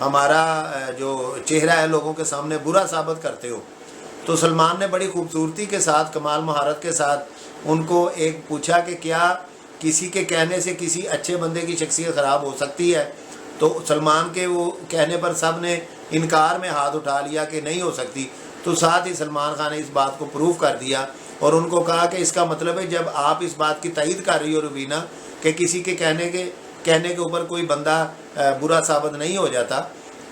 ہمارا جو چہرہ ہے لوگوں کے سامنے برا ثابت کرتے ہو. تو سلمان نے بڑی خوبصورتی کے ساتھ کمال مہارت کے ساتھ ان کو ایک پوچھا کہ کیا کسی کے کہنے سے کسی اچھے بندے کی شخصیت خراب ہو سکتی ہے؟ تو سلمان کے وہ کہنے پر سب نے انکار میں ہاتھ اٹھا لیا کہ نہیں ہو سکتی. تو ساتھ ہی سلمان خان نے اس بات کو پروف کر دیا اور ان کو کہا کہ اس کا مطلب ہے جب آپ اس بات کی تائید کر رہی ہو روبینہ کہ کسی کے کہنے کے اوپر کوئی بندہ برا ثابت نہیں ہو جاتا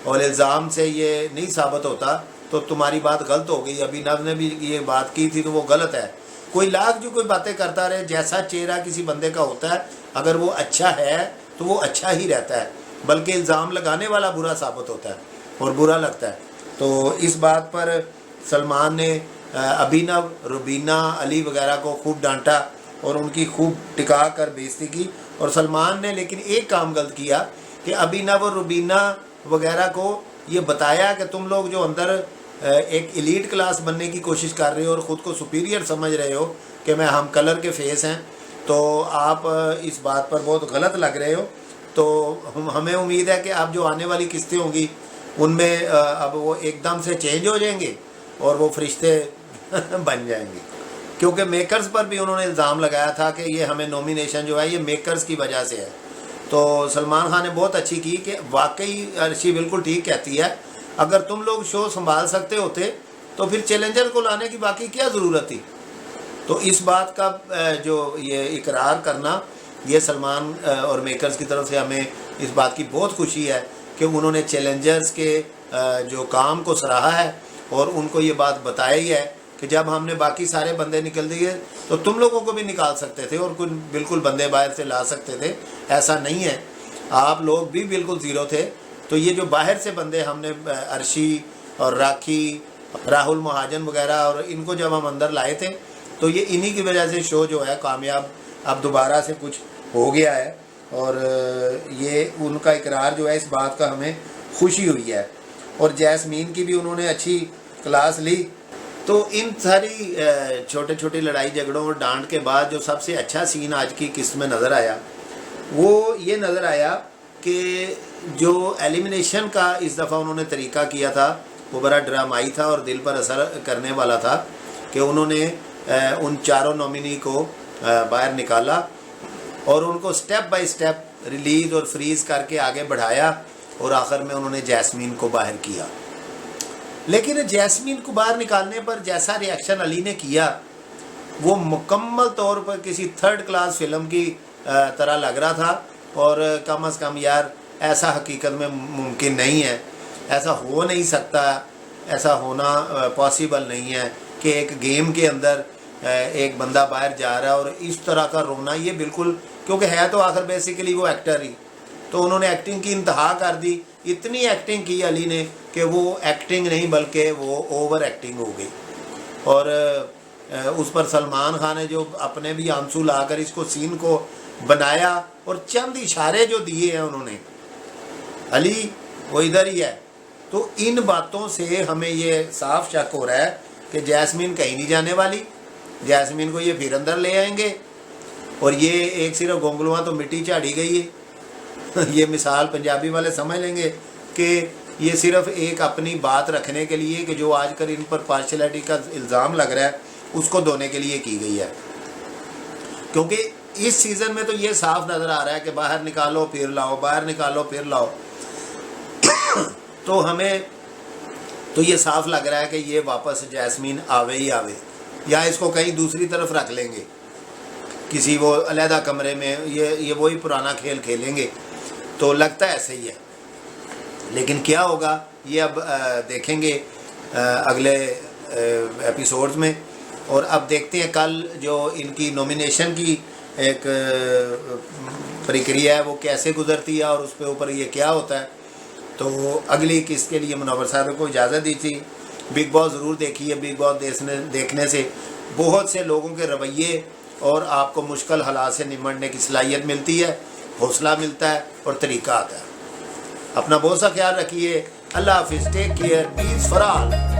اور الزام سے یہ نہیں ثابت ہوتا تو تمہاری بات غلط ہو گئی. ابھی نو نے بھی یہ بات کی تھی تو وہ غلط ہے. کوئی لاکھ جو کوئی باتیں کرتا رہے، جیسا چہرہ کسی بندے کا ہوتا ہے اگر وہ اچھا ہے تو وہ اچھا ہی رہتا ہے، بلکہ الزام لگانے والا برا ثابت ہوتا ہے اور برا لگتا ہے. تو اس بات پر سلمان نے ابھینو، روبینہ، علی وغیرہ کو خوب ڈانٹا اور ان کی خوب ٹکا کر بےعزتی کی. اور سلمان نے لیکن ایک کام غلط کیا کہ ابھینو اور روبینہ وغیرہ کو یہ بتایا کہ تم لوگ جو اندر ایک ایلیٹ کلاس بننے کی کوشش کر رہے ہو اور خود کو سپیریئر سمجھ رہے ہو کہ میں ہم کلر کے فیس ہیں، تو آپ اس بات پر بہت غلط لگ رہے ہو. تو ہمیں امید ہے کہ اب جو آنے والی قسطیں ہوں گی ان میں اب وہ ایک دم سے چینج ہو جائیں گے اور وہ فرشتے بن جائیں گے. کیونکہ میکرز پر بھی انہوں نے الزام لگایا تھا کہ یہ ہمیں نومینیشن جو ہے یہ میکرز کی وجہ سے ہے. تو سلمان خان نے بہت اچھی کی کہ واقعی عرشی بالکل ٹھیک کہتی ہے، اگر تم لوگ شو سنبھال سکتے ہوتے تو پھر چیلنجر کو لانے کی باقی کیا ضرورت تھی. تو اس بات کا جو یہ اقرار کرنا یہ سلمان اور میکرز کی طرف سے ہمیں اس بات کی بہت خوشی ہے کہ انہوں نے چیلنجرز کے جو کام کو سراہا ہے اور ان کو یہ بات بتائی ہے کہ جب ہم نے باقی سارے بندے نکل دیے تو تم لوگوں کو بھی نکال سکتے تھے اور کوئی بالکل بندے باہر سے لا سکتے تھے. ایسا نہیں ہے، آپ لوگ بھی بالکل زیرو تھے. تو یہ جو باہر سے بندے ہم نے عرشی اور راکھی، راہل مہاجن وغیرہ اور ان کو جب ہم اندر لائے تھے تو یہ انہی کی وجہ سے شو جو ہے کامیاب اب دوبارہ سے کچھ ہو گیا ہے. اور یہ ان کا اقرار جو ہے اس بات کا ہمیں خوشی ہوئی ہے. اور جیسمین کی بھی انہوں نے اچھی کلاس لی. تو ان ساری چھوٹے چھوٹے لڑائی جھگڑوں اور ڈانٹ کے بعد جو سب سے اچھا سین آج کی قسط میں نظر آیا وہ یہ نظر آیا کہ جو ایلیمنیشن کا اس دفعہ انہوں نے طریقہ کیا تھا وہ بڑا ڈرامائی تھا اور دل پر اثر کرنے والا تھا کہ انہوں نے ان چاروں نومینی کو باہر نکالا اور ان کو سٹیپ بائی سٹیپ ریلیز اور فریز کر کے آگے بڑھایا اور آخر میں انہوں نے جیسمین کو باہر کیا. لیکن جیسمین کو باہر نکالنے پر جیسا ریئیکشن علی نے کیا وہ مکمل طور پر کسی تھرڈ کلاس فلم کی طرح لگ رہا تھا. اور کم از کم یار ایسا حقیقت میں ممکن نہیں ہے، ایسا ہو نہیں سکتا، ایسا ہونا پاسبل نہیں ہے کہ ایک گیم کے اندر ایک بندہ باہر جا رہا ہے اور اس طرح کا رونا. یہ بالکل، کیونکہ ہے تو آخر بیسیکلی وہ ایکٹر ہی، تو انہوں نے ایکٹنگ کی انتہا کر دی. اتنی ایکٹنگ کی علی نے کہ وہ ایکٹنگ نہیں بلکہ وہ اوور ایکٹنگ ہو گئی. اور اس پر سلمان خان نے جو اپنے بھی آنسو لا کر اس کو سین کو بنایا اور چند اشارے جو دیے ہیں انہوں نے، علی وہ ادھر ہی ہے. تو ان باتوں سے ہمیں یہ صاف شک ہو رہا ہے کہ جیسمین کہیں نہیں جانے والی. جیسمین کو یہ پھر اندر لے آئیں گے اور یہ ایک صرف گونگلواں تو مٹی چاڑی گئی ہے. یہ مثال پنجابی والے سمجھ لیں گے کہ یہ صرف ایک اپنی بات رکھنے کے لیے کہ جو آج کل ان پر پارشلٹی کا الزام لگ رہا ہے اس کو دھونے کے لیے کی گئی ہے. کیونکہ اس سیزن میں تو یہ صاف نظر آ رہا ہے کہ باہر نکالو پھر لاؤ، باہر نکالو پھر لاؤ. تو ہمیں تو یہ صاف لگ رہا ہے کہ یہ واپس جیسمین آوے ہی آوے، یا اس کو کہیں دوسری طرف رکھ لیں گے کسی وہ علیحدہ کمرے میں، یہ وہی پرانا کھیل کھیلیں گے. تو لگتا ہے ایسے ہی ہے، لیکن کیا ہوگا یہ اب دیکھیں گے اگلے ایپیسوڈز میں. اور اب دیکھتے ہیں کل جو ان کی نومینیشن کی ایک پرکریا ہے وہ کیسے گزرتی ہے اور اس پہ اوپر یہ کیا ہوتا ہے. تو اگلی قسط کے لیے منور صاحب کو اجازت دی تھی. بگ باس ضرور دیکھیے. بگ باس دیکھنے سے بہت سے لوگوں کے رویے اور آپ کو مشکل حالات سے نمٹنے کی صلاحیت ملتی ہے، حوصلہ ملتا ہے اور طریقہ آتا ہے. اپنا بہت سا خیال رکھیے. اللہ حافظ. Take care. Peace for all.